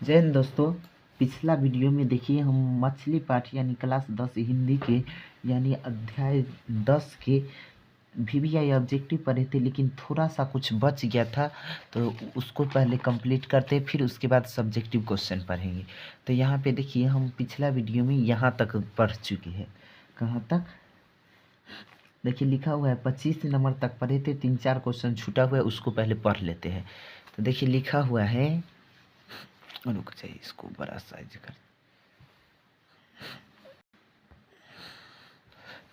जय हिंद दोस्तों। पिछला वीडियो में देखिए हम मछली पाठ यानी क्लास 10 हिंदी के यानी अध्याय 10 के वीवीआई ऑब्जेक्टिव पढ़े थे, लेकिन थोड़ा सा कुछ बच गया था तो उसको पहले कंप्लीट करते, फिर उसके बाद सब्जेक्टिव क्वेश्चन पढ़ेंगे। तो यहाँ पे देखिए हम पिछला वीडियो में यहाँ तक पढ़ चुके हैं। कहाँ तक? देखिए लिखा हुआ है 25 नंबर तक पढ़े थे, 3-4 क्वेश्चन छूटा हुआ है, उसको पहले पढ़ लेते हैं। तो देखिए लिखा हुआ है, रुक जाइए इसको बड़ा साइज कर।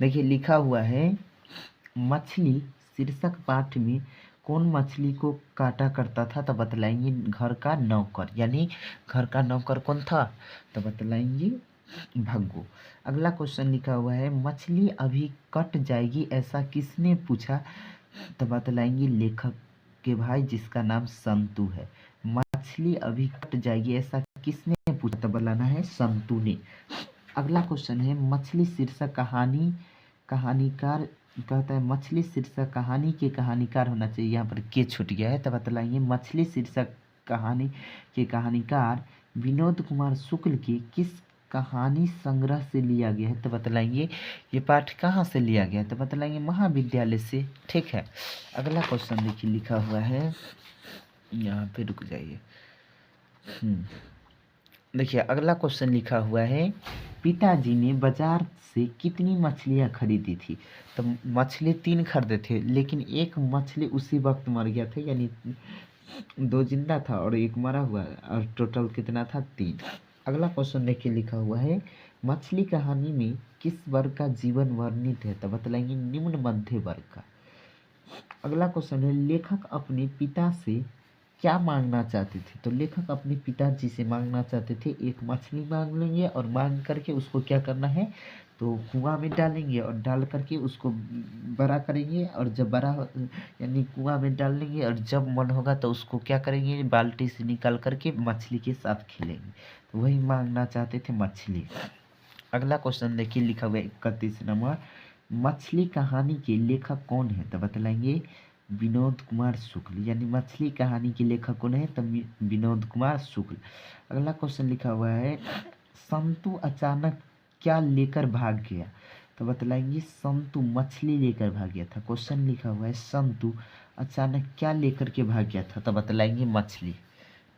देखिए लिखा हुआ है मछली शीर्षक पाठ में कौन मछली को काटा करता था, तो बतलाएंगे घर का नौकर। यानी घर का नौकर कौन था, तो बतलाएंगे भग्गू। अगला क्वेश्चन लिखा हुआ है मछली अभी कट जाएगी ऐसा किसने पूछा, तो बतलाएंगे लेखक के भाई जिसका नाम संतु है। मछली अभी कट जाएगी ऐसा किसने पूछा, तो बताना है संतु ने। अगला क्वेश्चन है मछली शीर्षक कहानीकार कहता है मछली शीर्षक कहानी के कहानीकार होना चाहिए, यहाँ पर के छूट गया है, तो बतलाइए मछली शीर्षक कहानी के कहानीकार विनोद कुमार शुक्ल के किस कहानी संग्रह से लिया गया है, तो बतलाएंगे ये पाठ कहाँ से लिया गया है, तो बतलाएंगे महाविद्यालय से। ठीक है। अगला क्वेश्चन देखिए लिखा हुआ है, यहाँ पे रुक जाइए। देखिए अगला क्वेश्चन लिखा हुआ है पिताजी ने बाजार से कितनी मछलियाँ खरीदी थी, तो मछली 3 खरीदे थे, लेकिन एक मछली उसी वक्त मर गया था, यानी 2 जिंदा था और 1 मरा हुआ, और टोटल कितना था 3। अगला क्वेश्चन देखिए लिखा हुआ है मछली कहानी में किस वर्ग का जीवन वर्णित है, तो बतलाएंगे निम्न मध्य वर्ग का। अगला क्वेश्चन है लेखक अपने पिता से क्या मांगना चाहते थे, तो लेखक अपने पिताजी से मांगना चाहते थे एक मछली मांग लेंगे और मांग करके उसको क्या करना है, तो कुआं में डालेंगे और डाल करके उसको बड़ा करेंगे, और जब बड़ा यानी कुआं में डाल लेंगे और जब मन होगा तो उसको क्या करेंगे, बाल्टी से निकाल करके मछली के साथ खिलेंगे। तो वही मांगना चाहते थे मछली। अगला क्वेश्चन देखिए लिखा हुआ है 31 नंबर मछली कहानी के लेखक कौन है, तो बतलाएंगे विनोद कुमार शुक्ल। यानी मछली कहानी के लेखक कौन है, तो विनोद कुमार शुक्ल। अगला क्वेश्चन लिखा हुआ है संतु अचानक क्या लेकर भाग गया, तो बतलाएंगे संतु मछली लेकर भाग गया था। क्वेश्चन लिखा हुआ है संतु अचानक क्या लेकर के भाग गया था, तो बतलाएंगे मछली।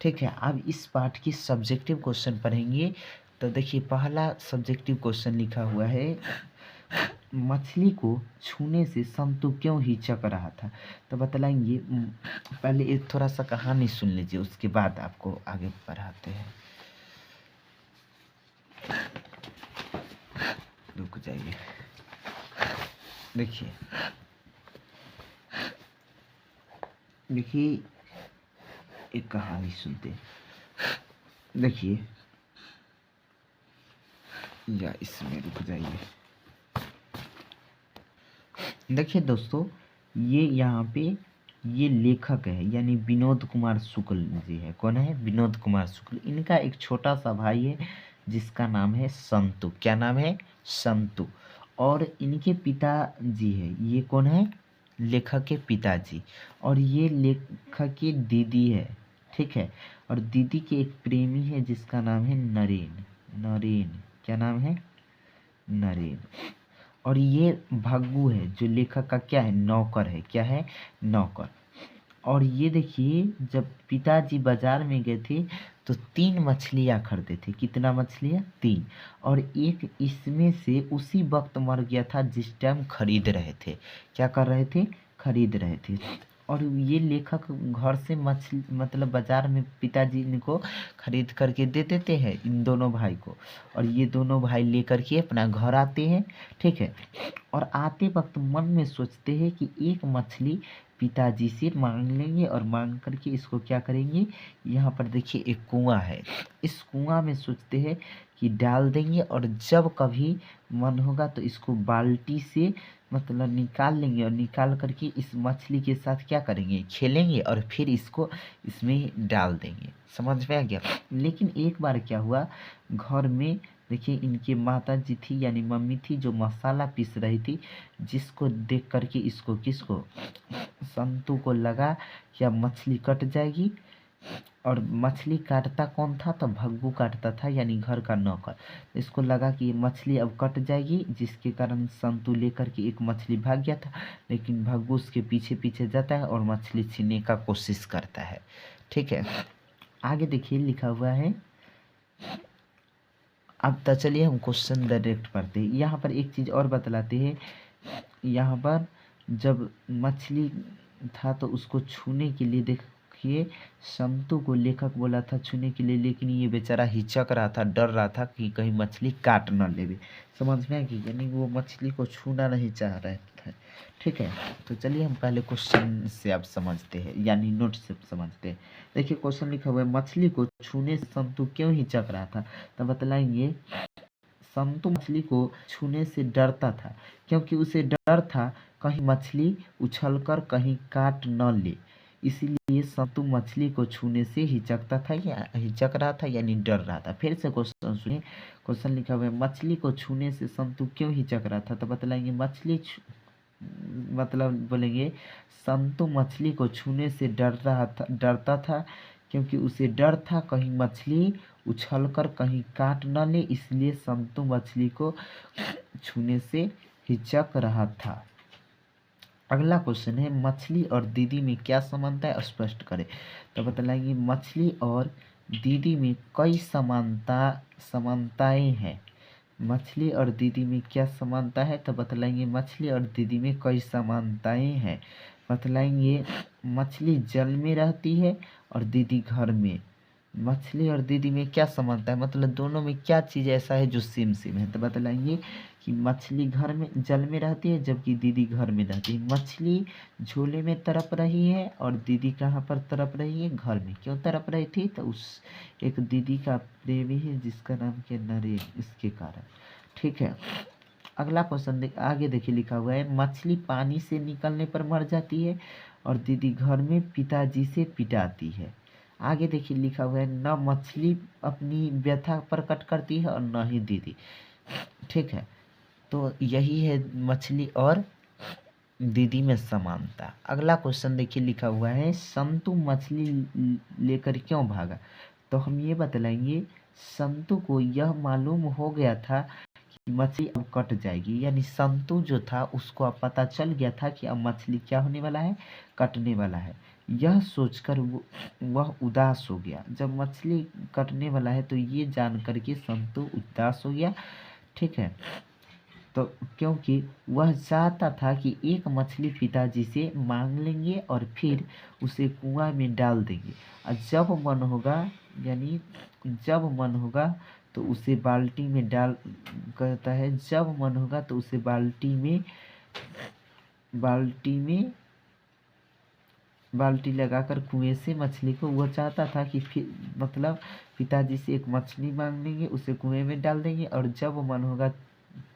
ठीक है। अब इस पाठ की सब्जेक्टिव क्वेश्चन पढ़ेंगे। तो देखिए पहला सब्जेक्टिव क्वेश्चन लिखा हुआ है मछली को छूने से संतु क्यों हिचक रहा था, तो बतलाएंगे पहले एक थोड़ा सा कहानी सुन लीजिए, उसके बाद आपको आगे पढ़ाते हैं। रुक जाइए। देखिए एक कहानी सुनते हैं। देखिए या इसमें रुक जाइए। देखिए दोस्तों ये यहाँ पे ये लेखक है यानी विनोद कुमार शुक्ल जी है। कौन है? विनोद कुमार शुक्ल। इनका एक छोटा सा भाई है जिसका नाम है संतु। क्या नाम है? संतु। और इनके पिताजी है, ये कौन है? लेखक के पिताजी। और ये लेखक की दीदी है। ठीक है। और दीदी के एक प्रेमी है जिसका नाम है नरेन। नरेन, क्या नाम है? नरेन। और ये भग्गू है जो लेखक का क्या है? नौकर है। क्या है? नौकर। और ये देखिए जब पिताजी बाजार में गए थे तो 3 मछलियाँ खरीदे थे। कितना मछलियाँ? 3। और एक इसमें से उसी वक्त मर गया था जिस टाइम खरीद रहे थे। क्या कर रहे थे? खरीद रहे थे। और ये लेखक घर से मछली मतलब बाजार में पिताजी इनको खरीद करके दे देते हैं इन दोनों भाई को, और ये दोनों भाई लेकर के अपना घर आते हैं। ठीक है। और आते वक्त मन में सोचते हैं कि एक मछली पिताजी से मांग लेंगे और मांग करके इसको क्या करेंगे, यहाँ पर देखिए एक कुआं है, इस कुआं में सोचते हैं कि डाल देंगे, और जब कभी मन होगा तो इसको बाल्टी से मतलब निकाल लेंगे, और निकाल करके इस मछली के साथ क्या करेंगे, खेलेंगे, और फिर इसको इसमें डाल देंगे। समझ में आ गया? लेकिन एक बार क्या हुआ, घर में देखिए इनकी माता जी थी यानी मम्मी थी जो मसाला पीस रही थी, जिसको देख करके इसको किसको, संतु को लगा क्या मछली कट जाएगी, और मछली काटता कौन था? तो भग्गू काटता था, यानी घर का नौकर। इसको लगा कि ये मछली अब कट जाएगी, जिसके कारण संतू लेकर के एक मछली भाग गया था, लेकिन भग्गू उसके पीछे पीछे जाता है और मछली छीनने का कोशिश करता है। ठीक है, आगे देखिए लिखा हुआ है। अब तो चलिए हम क्वेश्चन डायरेक्ट पढ़ते हैं। यहाँ पर एक चीज़ और बतलाते हैं। यहाँ पर जब मछली था तो उसको छूने के लिए देखिए, संतू को लेखक बोला था छूने के लिए, लेकिन ये बेचारा हिचक रहा था, डर रहा था कि कहीं मछली काट न लेवे। समझ में आ गई? यानी वो मछली को छूना नहीं चाह रहे थे। ठीक है, तो चलिए हम पहले क्वेश्चन से अब समझते हैं, यानी नोट से समझते हैं। देखिए क्वेश्चन लिखा हुआ है, मछली को छूने से संतू क्यों हिचक रहा था? तो बतलाएंगे, संतू मछली को छूने से डरता था, क्योंकि उसे डर था कहीं मछली उछलकर कहीं काट न ले। इसीलिए संतू मछली को छूने से हिचकता था, या हिचक रहा था, यानी डर रहा था। फिर से क्वेश्चन सुनिए। क्वेश्चन लिखा हुआ है, मछली को छूने से संतू क्यों हिचक रहा था? तो बतलाएंगे, मतलब बोलेंगे, संतू मछली को छूने से डरता था, क्योंकि उसे डर था कहीं मछली उछलकर कहीं काट न ले, इसलिए संतू मछली को छूने से हिचक रहा था। अगला क्वेश्चन है, मछली और दीदी में क्या समानता है, स्पष्ट करें। तो बतलाएंगे, मछली और दीदी में कई समानताएं हैं। मछली और दीदी में क्या समानता है? तो बतलाएंगे, मछली और दीदी में कई समानताएं हैं। बतलाएंगे, मछली जल में रहती है और दीदी घर में। मछली और दीदी में क्या समानता है, मतलब दोनों में क्या चीज़ ऐसा है जो सेम सेम है? तो बतलाएंगे कि मछली घर में जल में रहती है, जबकि दीदी घर में रहती है। मछली झोले में तड़प रही है और दीदी कहाँ पर तड़प रही है? घर में। क्यों तड़प रही थी? तो उस एक दीदी का प्रेमी है जिसका नाम क्या, नरेन, इसके कारण। ठीक है, अगला क्वेश्चन आगे देखिए लिखा हुआ है, मछली पानी से निकलने पर मर जाती है और दीदी घर में पिताजी से पिटाती है। आगे देखिए लिखा हुआ है, न मछली अपनी व्यथा प्रकट करती है और न ही दीदी। ठीक है, तो यही है मछली और दीदी में समानता। अगला क्वेश्चन देखिए लिखा हुआ है, संतू मछली लेकर क्यों भागा? तो हम ये बतलाएंगे, संतू को यह मालूम हो गया था कि मछली अब कट जाएगी, यानी संतू जो था उसको अब पता चल गया था कि अब मछली क्या होने वाला है, कटने वाला है। यह सोचकर वह उदास हो गया। जब मछली कटने वाला है तो ये जान करके संतू उदास हो गया। ठीक है, तो क्योंकि वह चाहता था कि एक मछली पिताजी से मांग लेंगे और फिर उसे कुआं में डाल देंगे, और जब मन होगा, यानी जब मन होगा तो उसे बाल्टी में डाल, कहता है जब मन होगा तो उसे बाल्टी लगाकर कुएं से मछली को, वह चाहता था कि फिर मतलब पिताजी से एक मछली मांग लेंगे, उसे कुएं में डाल देंगे, और जब मन होगा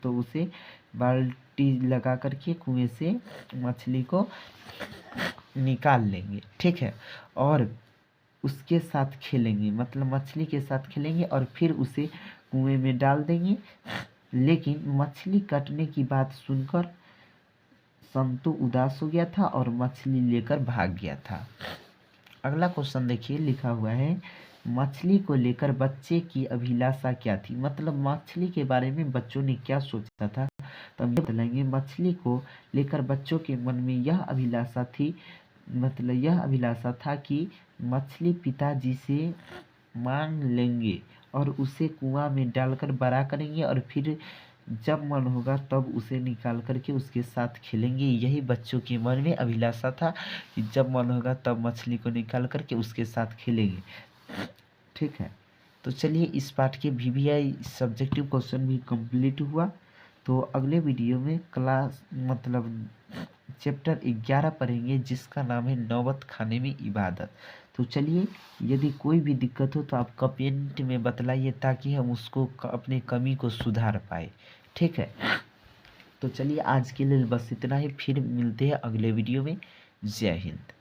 तो उसे बाल्टी लगा करके कुएं से मछली को निकाल लेंगे। ठीक है, और उसके साथ खेलेंगे, मतलब मछली के साथ खेलेंगे और फिर उसे कुएं में डाल देंगे। लेकिन मछली कटने की बात सुनकर संतू उदास हो गया था और मछली लेकर भाग गया था। अगला क्वेश्चन देखिए लिखा हुआ है, मछली को लेकर बच्चे की अभिलाषा क्या थी? मतलब मछली के बारे में बच्चों ने क्या सोचा था? तो हम ये बताएंगे, मछली को लेकर बच्चों के मन में यह अभिलाषा थी, मतलब यह अभिलाषा था कि मछली पिताजी से मांग लेंगे और उसे कुआं में डालकर बड़ा करेंगे, और फिर जब मन होगा तब उसे निकाल करके उसके साथ खेलेंगे। यही बच्चों के मन में अभिलाषा था कि जब मन होगा तब मछली को निकाल करके उसके साथ खेलेंगे। ठीक है, तो चलिए इस पाठ के VVI सब्जेक्टिव क्वेश्चन भी कंप्लीट हुआ। तो अगले वीडियो में क्लास मतलब चैप्टर 11 पढ़ेंगे, जिसका नाम है नौबत खाने में इबादत। तो चलिए, यदि कोई भी दिक्कत हो तो आप कमेंट में बतलाइए, ताकि हम उसको अपनी कमी को सुधार पाए। ठीक है, तो चलिए आज के लिए बस इतना ही, फिर मिलते हैं अगले वीडियो में। जय हिंद।